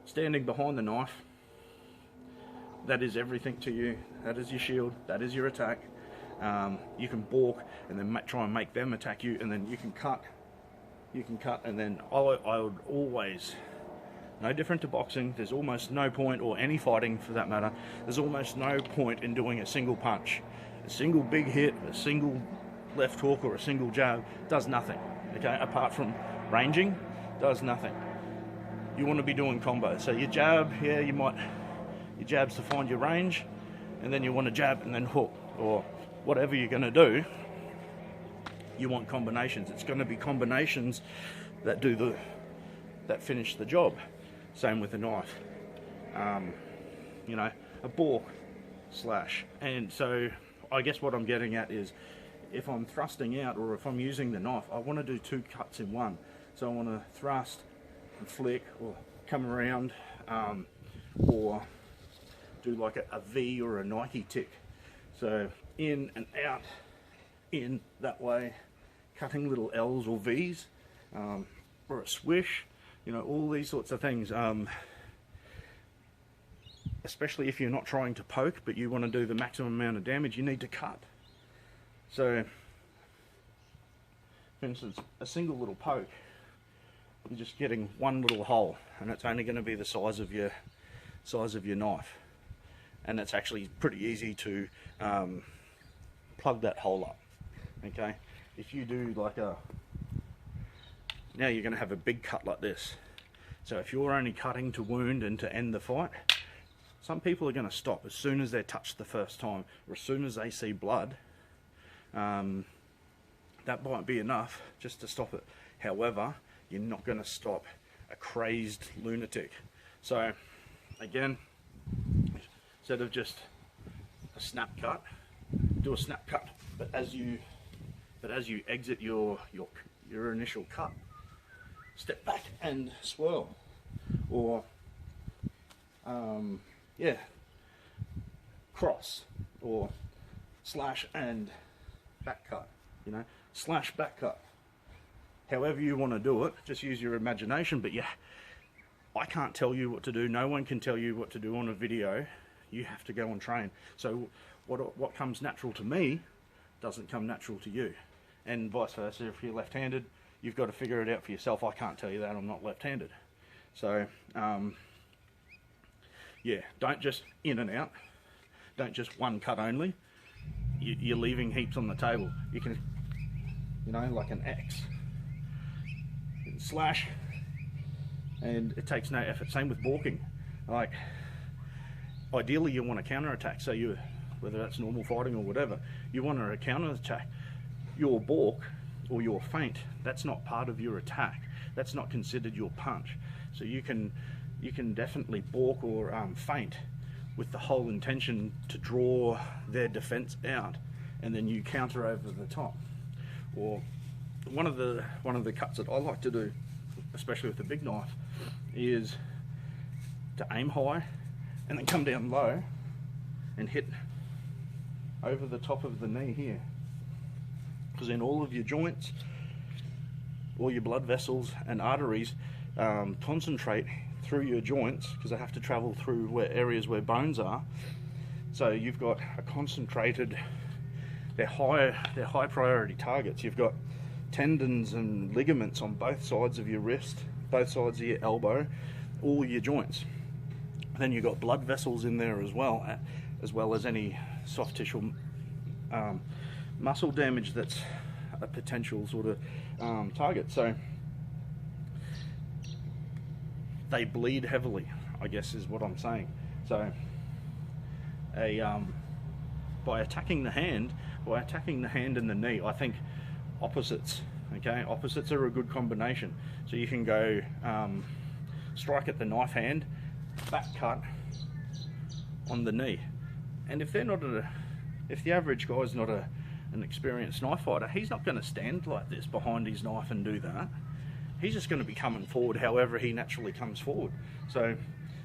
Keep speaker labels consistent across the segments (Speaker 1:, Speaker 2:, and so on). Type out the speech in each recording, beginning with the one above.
Speaker 1: standing behind the knife, that is everything to you. That is your shield, that is your attack. You can balk and then try and make them attack you, and then you can cut, and then I would always, no different to boxing, there's almost no point, or any fighting for that matter, there's almost no point in doing a single punch. A single big hit, a single left hook or a single jab does nothing, okay, apart from ranging, does nothing. You want to be doing combos. So your jab, yeah, your jab's to find your range, and then you want to jab and then hook, or whatever you're going to do, you want combinations. It's going to be combinations that that finish the job. Same with a knife. You know, a balk, slash. And so I guess what I'm getting at is, if I'm thrusting out or if I'm using the knife, I want to do 2 cuts in one. So I want to thrust and flick, or come around, or do like a V or a Nike tick. So in and out, in that way, cutting little L's or V's, or a swish, you know, all these sorts of things. Especially if you're not trying to poke, but you want to do the maximum amount of damage, you need to cut. So, for instance, a single little poke, you're just getting one little hole, and it's only going to be the size of your knife, and it's actually pretty easy to plug that hole up. Okay, if you do like now you're going to have a big cut like this. So if you're only cutting to wound and to end the fight, some people are going to stop as soon as they're touched the first time, or as soon as they see blood. That might be enough just to stop it. However, you're not going to stop a crazed lunatic. So again, instead of just a snap cut, do a snap cut, but as you exit your initial cut, step back and swirl, or yeah, cross, or slash and back cut, you know, slash back cut. However you want to do it, just use your imagination. But yeah, I can't tell you what to do. No one can tell you what to do on a video. You have to go and train. So what comes natural to me doesn't come natural to you, and vice versa. If you're left-handed, you've got to figure it out for yourself. I can't tell you that, I'm not left-handed. So yeah, don't just in and out. Don't just one cut only. You're leaving heaps on the table. You can, you know, like an X, slash, and it takes no effort. Same with balking. Like, ideally you want to counter-attack. So you, whether that's normal fighting or whatever, you want to counter-attack. Your balk or your feint, that's not part of your attack. That's not considered your punch. So you can definitely balk or feint with the whole intention to draw their defense out, and then you counter over the top. Or one of the cuts that I like to do, especially with the big knife, is to aim high and then come down low and hit over the top of the knee here, because in all of your joints, all your blood vessels and arteries concentrate through your joints, because they have to travel through areas where bones are. So you've got a concentrated, they're high priority targets. You've got tendons and ligaments on both sides of your wrist, both sides of your elbow, all your joints. Then you've got blood vessels in there as well as any soft tissue muscle damage that's a potential sort of target. So they bleed heavily, I guess is what I'm saying. So by attacking the hand and the knee, I think opposites, okay, opposites are a good combination. So you can go strike at the knife hand, back cut on the knee. And if the average guy's not an experienced knife fighter, he's not going to stand like this behind his knife and do that. He's just going to be coming forward however he naturally comes forward. So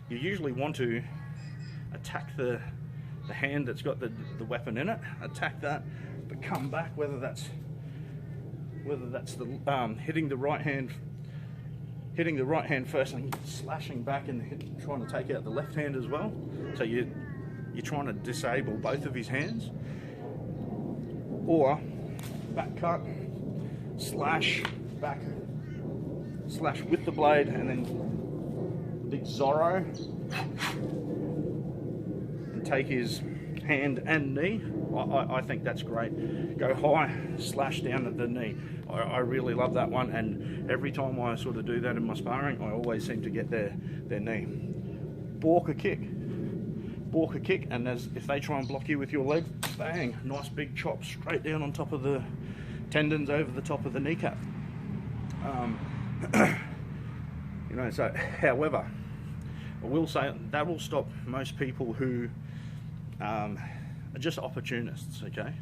Speaker 1: you usually want to attack the hand that's got the weapon in it, attack that, but come back, whether that's the hitting the right hand, hitting the right hand first and slashing back and trying to take out the left hand as well. So you're trying to disable both of his hands. Or back cut, slash, back, slash with the blade, and then big Zorro, and take his hand and knee. I think that's great. Go high, slash down at the knee. I really love that one, and every time I sort of do that in my sparring, I always seem to get their knee. Balk a kick, and if they try and block you with your leg, bang, nice big chop straight down on top of the tendons over the top of the kneecap. You know, so however, I will say that will stop most people who are just opportunists, okay?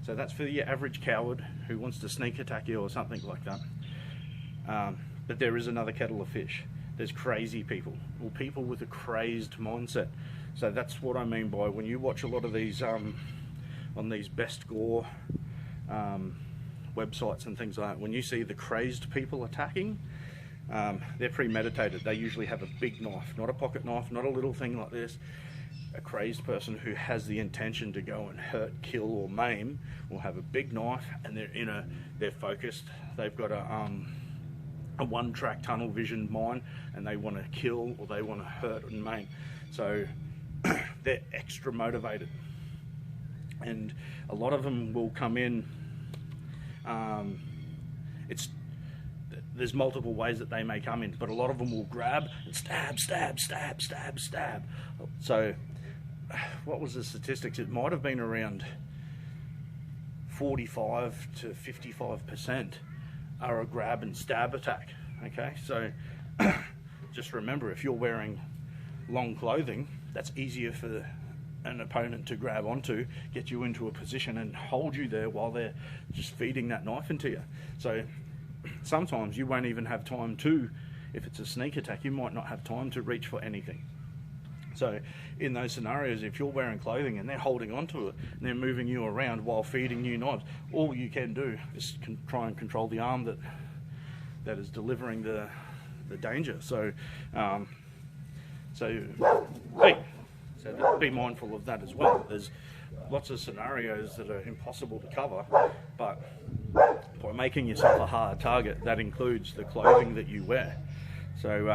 Speaker 1: So that's for your average coward who wants to sneak attack you or something like that. But there is another kettle of fish. There's crazy people, or people with a crazed mindset. So that's what I mean by when you watch a lot of these on these best gore websites and things like that, when you see the crazed people attacking, they're premeditated. They usually have a big knife, not a pocket knife, not a little thing like this. A crazed person who has the intention to go and hurt, kill, or maim will have a big knife, and they're focused. They've got a one-track tunnel vision mind, and they want to kill or they want to hurt and maim. So they're extra motivated, and a lot of them will come in. There's multiple ways that they may come in, but a lot of them will grab and stab, stab, stab, stab, stab. So what was the statistics? It might have been around 45 to 55% are a grab and stab attack. Okay, so just remember, if you're wearing long clothing, that's easier for an opponent to grab onto, get you into a position and hold you there while they're just feeding that knife into you. So sometimes you won't even have time to, if it's a sneak attack, you might not have time to reach for anything. So in those scenarios, if you're wearing clothing and they're holding onto it and they're moving you around while feeding you knives, all you can do is try and control the arm that is delivering the danger. So be mindful of that as well. There's lots of scenarios that are impossible to cover, but by making yourself a hard target, that includes the clothing that you wear. So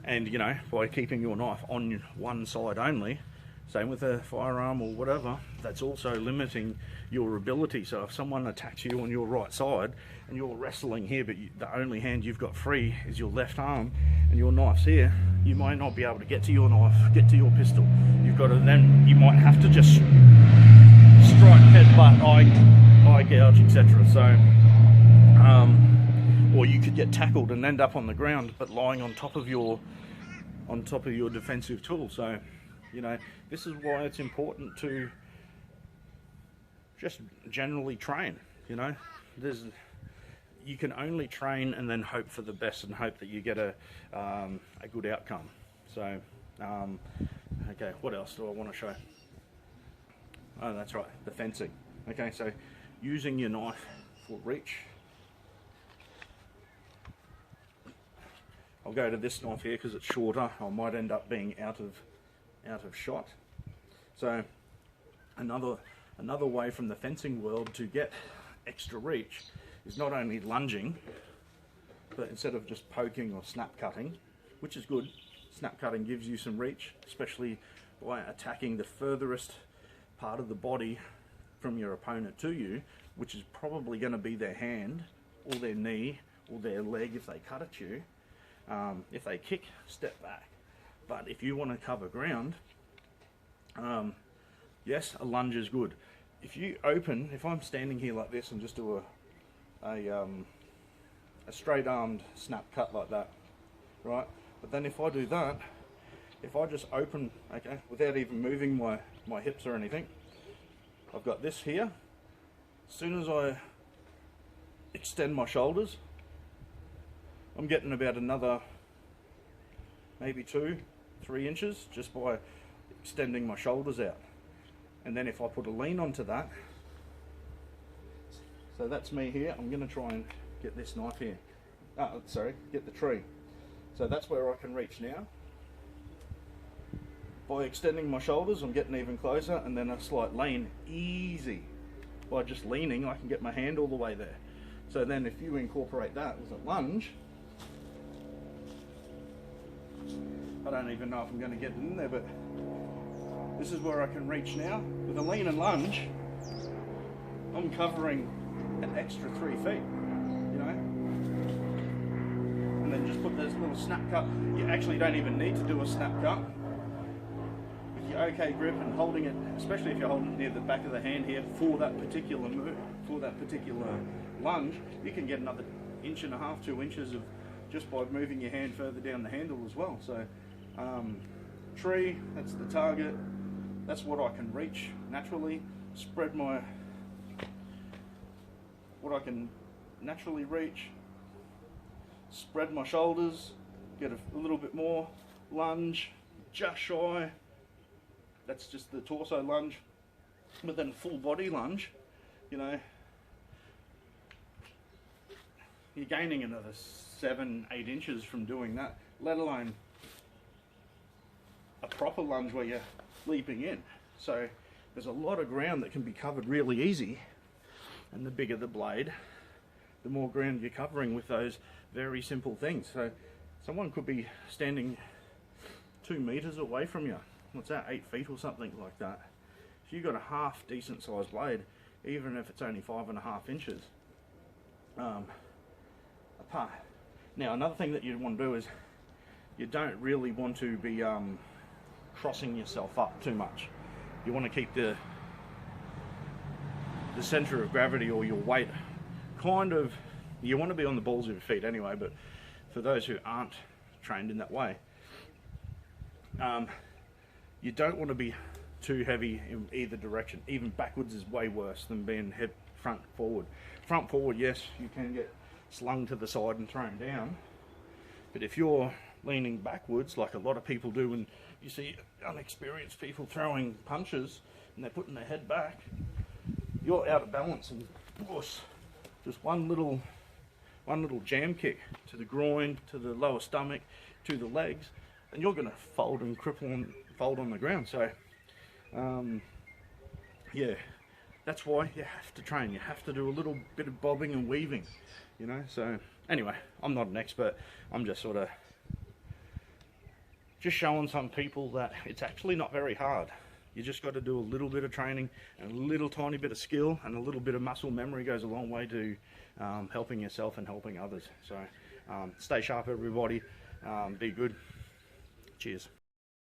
Speaker 1: and you know, by keeping your knife on one side only, same with a firearm or whatever, that's also limiting your ability. So if someone attacks you on your right side and you're wrestling here, but the only hand you've got free is your left arm and your knife's here, you might not be able to get to your knife, get to your pistol. You've got to, then you might have to just strike, headbutt, eye gouge, etc. So or you could get tackled and end up on the ground but lying on top of your defensive tool. So you know, this is why it's important to just generally train. You know, you can only train and then hope for the best and hope that you get a good outcome. So okay, what else do I want to show? Oh, that's right, the fencing. Okay, so using your knife for reach. I'll go to this knife here because it's shorter. I might end up being out of shot. So another way from the fencing world to get extra reach is not only lunging, but instead of just poking or snap cutting, which is good, snap cutting gives you some reach, especially by attacking the furthest part of the body from your opponent to you, which is probably going to be their hand or their knee or their leg if they cut at you. If they kick, step back. But if you want to cover ground, yes, a lunge is good. If you open, if I'm standing here like this and just do a straight armed snap cut like that, right? But then if I do that, if I just open, okay, without even moving my hips or anything, I've got this here. As soon as I extend my shoulders, I'm getting about another maybe 2-3 inches just by extending my shoulders out. And then if I put a lean onto that, so that's me here, I'm going to try and get this knife here. get the tree. So that's where I can reach now. By extending my shoulders, I'm getting even closer, and then a slight lean, easy. By just leaning, I can get my hand all the way there. So then if you incorporate that with a lunge, I don't even know if I'm going to get it in there, but this is where I can reach now. With a lean and lunge, I'm covering an extra 3 feet, you know? And then just put this little snap cut. You actually don't even need to do a snap cut. With your OK grip and holding it, especially if you're holding it near the back of the hand here for that particular move, for that particular lunge, you can get another 1.5 to 2 inches of just by moving your hand further down the handle as well. So tree, that's the target. That's what I can reach naturally. Spread my, what I can naturally reach. Spread my shoulders, get a little bit more. Lunge, just shy. That's just the torso lunge. But then full body lunge, you know, you're gaining another 7-8 inches from doing that, let alone a proper lunge where you're leaping in. So there's a lot of ground that can be covered really easy, and the bigger the blade, the more ground you're covering with those very simple things. So someone could be standing 2 meters away from you, what's that, 8 feet or something like that. If you've got a half decent sized blade, even if it's only 5.5 inches apart. Now another thing that you want to do is you don't really want to be crossing yourself up too much. You want to keep the center of gravity or your weight kind of, you want to be on the balls of your feet anyway, but for those who aren't trained in that way, you don't want to be too heavy in either direction. Even backwards is way worse than being hip front forward. Front forward, yes, you can get slung to the side and thrown down, but if you're leaning backwards like a lot of people do, and you see unexperienced people throwing punches and they're putting their head back, you're out of balance, and whoosh, just one little jam kick to the groin, to the lower stomach, to the legs, and you're going to fold and cripple and fold on the ground. So yeah, that's why you have to train. You have to do a little bit of bobbing and weaving, you know. So anyway, I'm not an expert. I'm just sort of just showing some people that it's actually not very hard. You just got to do a little bit of training and a little tiny bit of skill, and a little bit of muscle memory goes a long way to helping yourself and helping others. So stay sharp, everybody. Be good. Cheers.